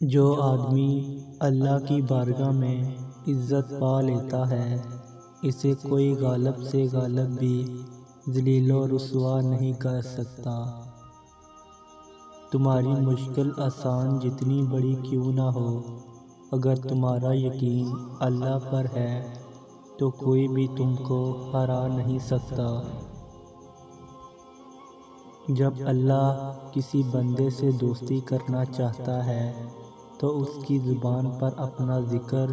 جو آدمی اللہ کی بارگاہ میں عزت پا لیتا ہے، اسے کوئی غالب سے غالب بھی ذلیل و رسوا نہیں کر سکتا۔ تمہاری مشکل آسان جتنی بڑی کیوں نہ ہو، اگر تمہارا یقین اللہ پر ہے تو کوئی بھی تم کو ہرا نہیں سکتا۔ جب اللہ کسی بندے سے دوستی کرنا چاہتا ہے تو اس کی زبان پر اپنا ذکر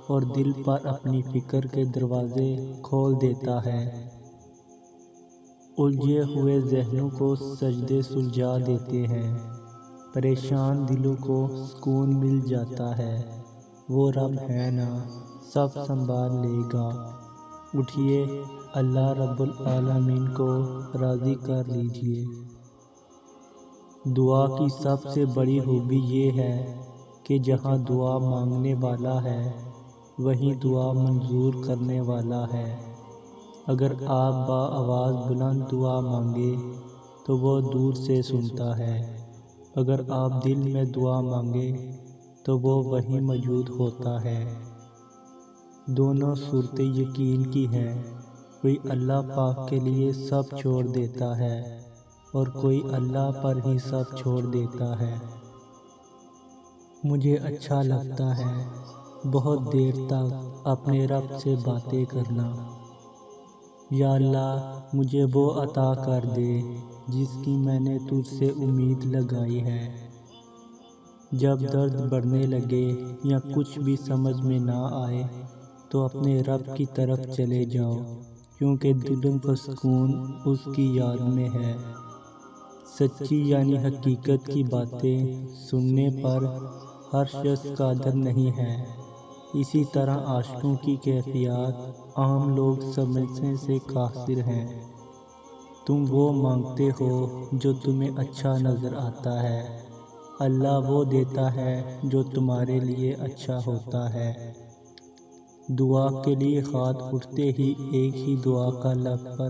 اور دل پر اپنی فکر کے دروازے کھول دیتا ہے۔ الجھے ہوئے ذہنوں کو سجدے سلجھا دیتے ہیں، پریشان دلوں کو سکون مل جاتا ہے۔ وہ رب ہے نا، سب سنبھال لے گا۔ اٹھیے، اللہ رب العالمین کو راضی کر لیجئے۔ دعا کی سب سے بڑی خوبی یہ ہے کہ جہاں دعا مانگنے والا ہے، وہیں دعا منظور کرنے والا ہے۔ اگر آپ بآواز بلند دعا مانگے تو وہ دور سے سنتا ہے، اگر آپ دل میں دعا مانگے تو وہ وہیں موجود ہوتا ہے۔ دونوں صورتیں یقین کی ہیں، کوئی اللہ پاک کے لیے سب چھوڑ دیتا ہے اور کوئی اللہ پر ہی سب چھوڑ دیتا ہے۔ مجھے اچھا لگتا ہے بہت دیر تک اپنے رب سے باتیں کرنا۔ یا اللہ، مجھے وہ عطا کر دے جس کی میں نے تجھ سے امید لگائی ہے۔ جب درد بڑھنے لگے یا کچھ بھی سمجھ میں نہ آئے تو اپنے رب کی طرف چلے جاؤ، کیونکہ دلوں کا سکون اس کی یاد میں ہے۔ سچی یعنی حقیقت کی باتیں سننے پر ہر شخص قادر نہیں ہے۔ اسی طرح عاشقوں کی کیفیات عام لوگ سمجھنے سے قاصر ہیں۔ تم وہ مانگتے ہو جو تمہیں اچھا نظر آتا ہے، اللہ وہ دیتا ہے جو تمہارے لیے اچھا ہوتا ہے۔ دعا کے لیے ہاتھ اٹھتے ہی ایک ہی دعا کا لب پر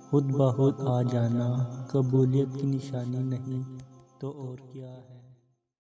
خود بخود آ جانا قبولیت کی نشانی نہیں تو اور کیا ہے؟